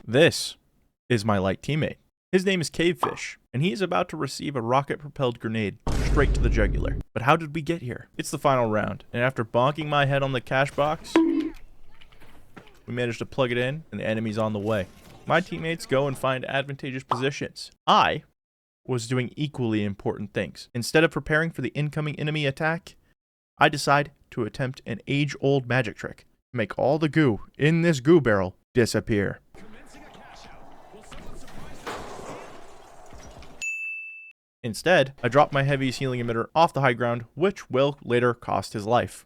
This is my light teammate. His name is Cavefish, and he is about to receive a rocket-propelled grenade straight to the jugular. But how did we get here? It's the final round, and after bonking my head on the cash box, we managed to plug it in, and the enemy's on the way. My teammates go and find advantageous positions. I was doing equally important things. Instead of preparing for the incoming enemy attack, I decide to attempt an age-old magic trick. Make all the goo in this goo barrel disappear. Instead, I drop my heavy's healing emitter off the high ground, which will later cost his life.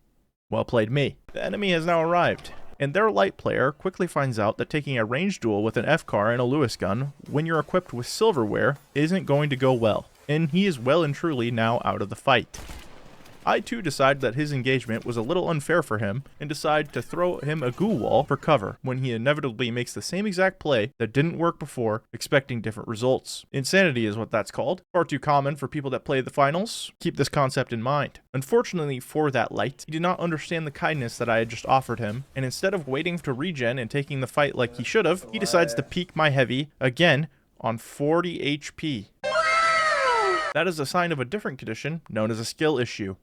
Well played me. The enemy has now arrived, and their light player quickly finds out that taking a ranged duel with an FCAR and a Lewis gun when you're equipped with silverware isn't going to go well, and he is well and truly now out of the fight. I too decide that his engagement was a little unfair for him and decide to throw him a goo wall for cover when he inevitably makes the same exact play that didn't work before, expecting different results. Insanity is what that's called. Far too common for people that play the finals. Keep this concept in mind. Unfortunately for that light, he did not understand the kindness that I had just offered him, and instead of waiting to regen and taking the fight like he should have, he decides to peek my heavy again on 40 HP. That is a sign of a different condition known as a skill issue.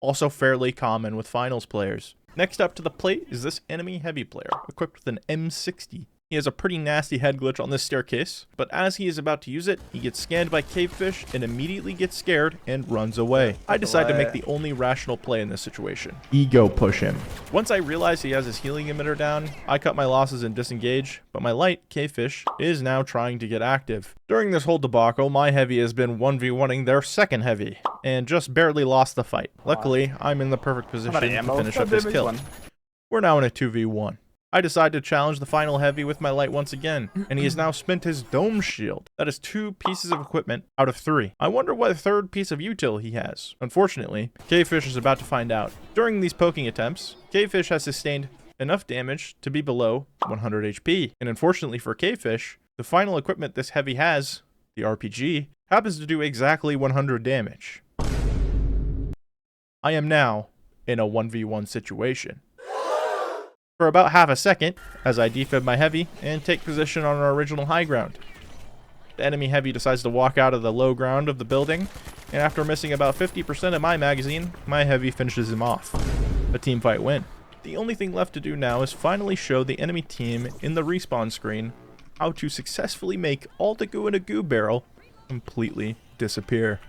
Also fairly common with finals players. Next up to the plate is this enemy heavy player, equipped with an M60. He has a pretty nasty head glitch on this staircase, but as he is about to use it, he gets scanned by Cavefish and immediately gets scared and runs away. I decide to make the only rational play in this situation. Ego push him. Once I realize he has his healing emitter down, I cut my losses and disengage, but my light, Cavefish, is now trying to get active. During this whole debacle, my heavy has been 1v1ing their second heavy, and just barely lost the fight. Luckily, I'm in the perfect position to finish up this kill. We're now in a 2v1. I decide to challenge the final heavy with my light once again, and he has now spent his dome shield. That is 2 pieces of equipment out of 3. I wonder what third piece of util he has. Unfortunately, Cavefish is about to find out. During these poking attempts, Cavefish has sustained enough damage to be below 100 HP, and unfortunately for Cavefish, the final equipment this heavy has, the RPG, happens to do exactly 100 damage. I am now in a 1v1 situation. For about half a second, as I defib my heavy and take position on our original high ground. The enemy heavy decides to walk out of the low ground of the building, and after missing about 50% of my magazine, my heavy finishes him off. A teamfight win. The only thing left to do now is finally show the enemy team in the respawn screen how to successfully make all the goo in a goo barrel completely disappear.